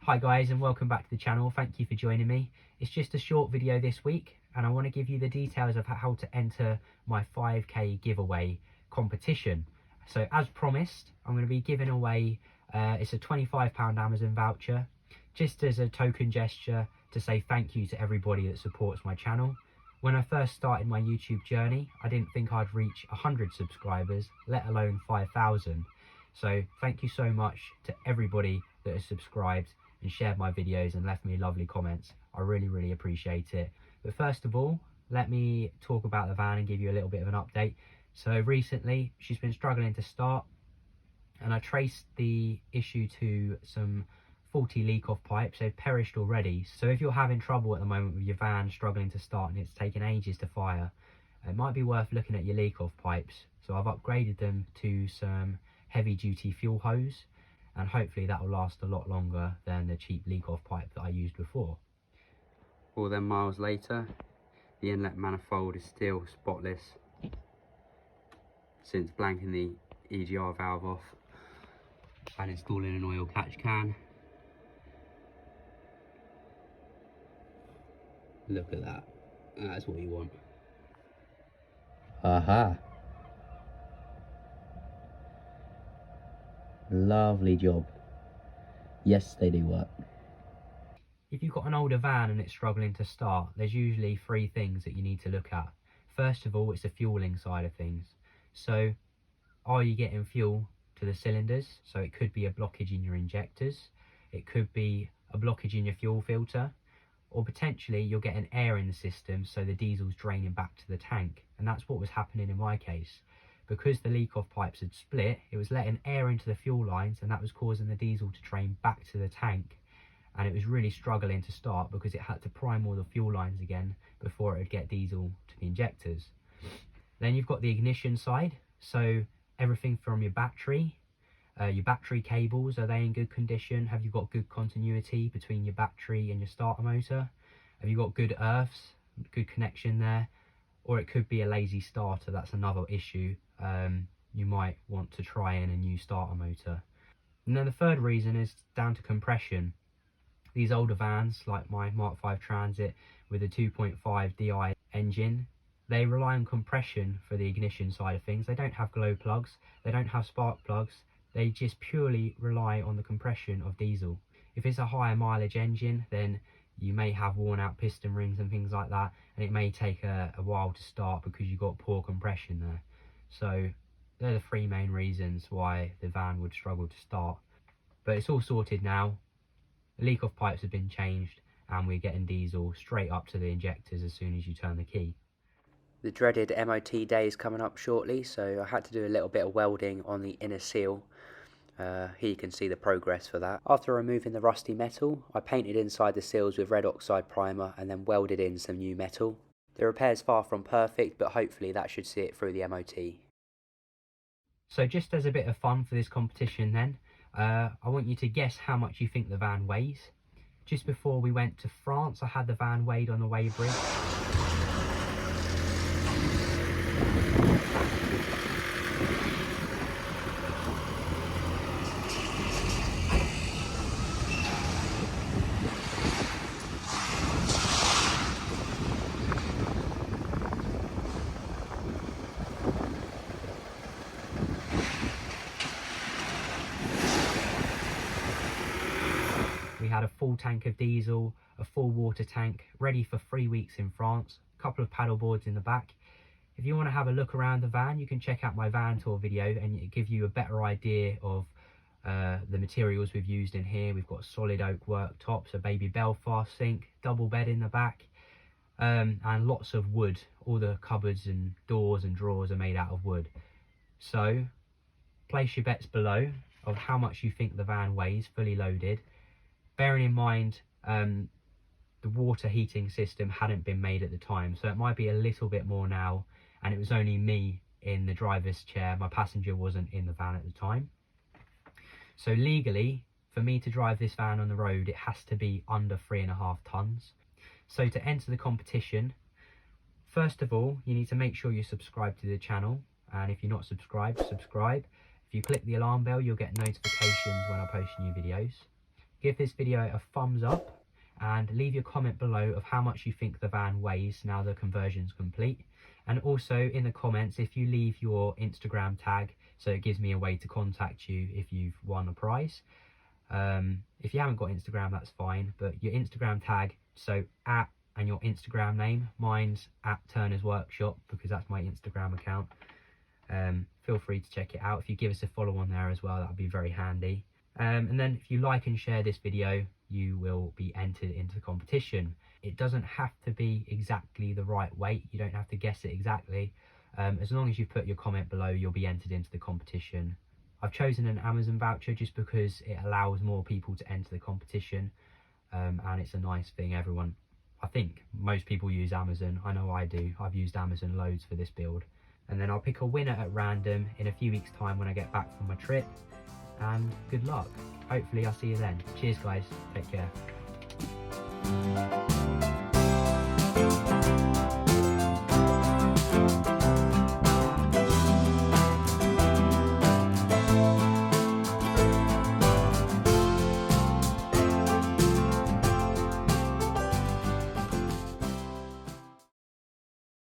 Hi guys, and welcome back to the channel. Thank you for joining me. It's just a short video this week and I want to give you the details of how to enter my 5k giveaway competition. So as promised, I'm going to be giving away it's a £25 Amazon voucher, just as a token gesture to say thank you to everybody that supports my channel. When I first started my YouTube journey, I didn't think I'd reach 100 subscribers, let alone 5,000. So thank you so much to everybody that has subscribed and shared my videos and left me lovely comments. I really appreciate it. But first of all, let me talk about the van and give you a little bit of an update. So recently she's been struggling to start, and I traced the issue to some faulty leak-off pipes. They've perished already. So if you're having trouble at the moment with your van struggling to start and it's taken ages to fire, it might be worth looking at your leak-off pipes. So I've upgraded them to some heavy-duty fuel hose, and hopefully that will last a lot longer than the cheap leak-off pipe that I used before. All them miles later, the inlet manifold is still spotless since blanking the EGR valve off and installing an oil catch can. Look at that, that's what you want. Aha! Lovely job. Yes, they do work. If you've got an older van and it's struggling to start, there's usually three things that you need to look at. First of all, it's the fueling side of things. So, are you getting fuel to the cylinders? So it could be a blockage in your injectors, it could be a blockage in your fuel filter, or potentially you're getting air in the system, so the diesel's draining back to the tank. And that's what was happening in my case. Because the leak-off pipes had split, it was letting air into the fuel lines, and that was causing the diesel to drain back to the tank. And it was really struggling to start because it had to prime all the fuel lines again before it would get diesel to the injectors. Then you've got the ignition side, so everything from your battery cables, are they in good condition? Have you got good continuity between your battery and your starter motor? Have you got good earths, good connection there? Or it could be a lazy starter, that's another issue. You might want to try in a new starter motor. And then the third reason is down to compression. These older vans, like my Mark V Transit with a 2.5 DI engine, they rely on compression for the ignition side of things. They don't have glow plugs, they don't have spark plugs, they just purely rely on the compression of diesel. If it's a higher mileage engine, then you may have worn out piston rings and things like that, and it may take a while to start because you've got poor compression there. So they're the three main reasons why the van would struggle to start. But it's all sorted now. The leak-off pipes have been changed and we're getting diesel straight up to the injectors as soon as you turn the key. The dreaded MOT day is coming up shortly, so I had to do a little bit of welding on the inner seal. Here you can see the progress for that. After removing the rusty metal, I painted inside the seals with red oxide primer and then welded in some new metal. The repair's far from perfect, but hopefully that should see it through the MOT. So just as a bit of fun for this competition then, I want you to guess how much you think the van weighs. Just before we went to France, I had the van weighed on the weighbridge. We had a full tank of diesel, a full water tank, ready for 3 weeks in France, a couple of paddle boards in the back. If you want to have a look around the van, you can check out my van tour video and it give you a better idea of the materials we've used in here. We've got solid oak worktops, a baby Belfast sink, double bed in the back, and lots of wood. All the cupboards and doors and drawers are made out of wood. So place your bets below of how much you think the van weighs fully loaded. Bearing in mind the water heating system hadn't been made at the time, so it might be a little bit more now, and it was only me in the driver's chair, my passenger wasn't in the van at the time. So legally, for me to drive this van on the road, it has to be under 3.5 tons. So to enter the competition, first of all, you need to make sure you're subscribed to the channel, and if you're not subscribed, subscribe. If you click the alarm bell, you'll get notifications when I post new videos. Give this video a thumbs up and leave your comment below of how much you think the van weighs now the conversion's complete. And also in the comments, if you leave your Instagram tag, so it gives me a way to contact you if you've won a prize. If you haven't got Instagram, that's fine, but your Instagram tag, so @ and your Instagram name. Mine's @Turner's Workshop because that's my Instagram account. Feel free to check it out. If you give us a follow on there as well, that would be very handy. And then if you like and share this video, you will be entered into the competition. It doesn't have to be exactly the right weight. You don't have to guess it exactly. As long as you put your comment below, you'll be entered into the competition. I've chosen an Amazon voucher just because it allows more people to enter the competition, and it's a nice thing. I think most people use Amazon. I know I do. I've used Amazon loads for this build. And then I'll pick a winner at random in a few weeks' time when I get back from my trip. And good luck. Hopefully I'll see you then. Cheers guys. Take care.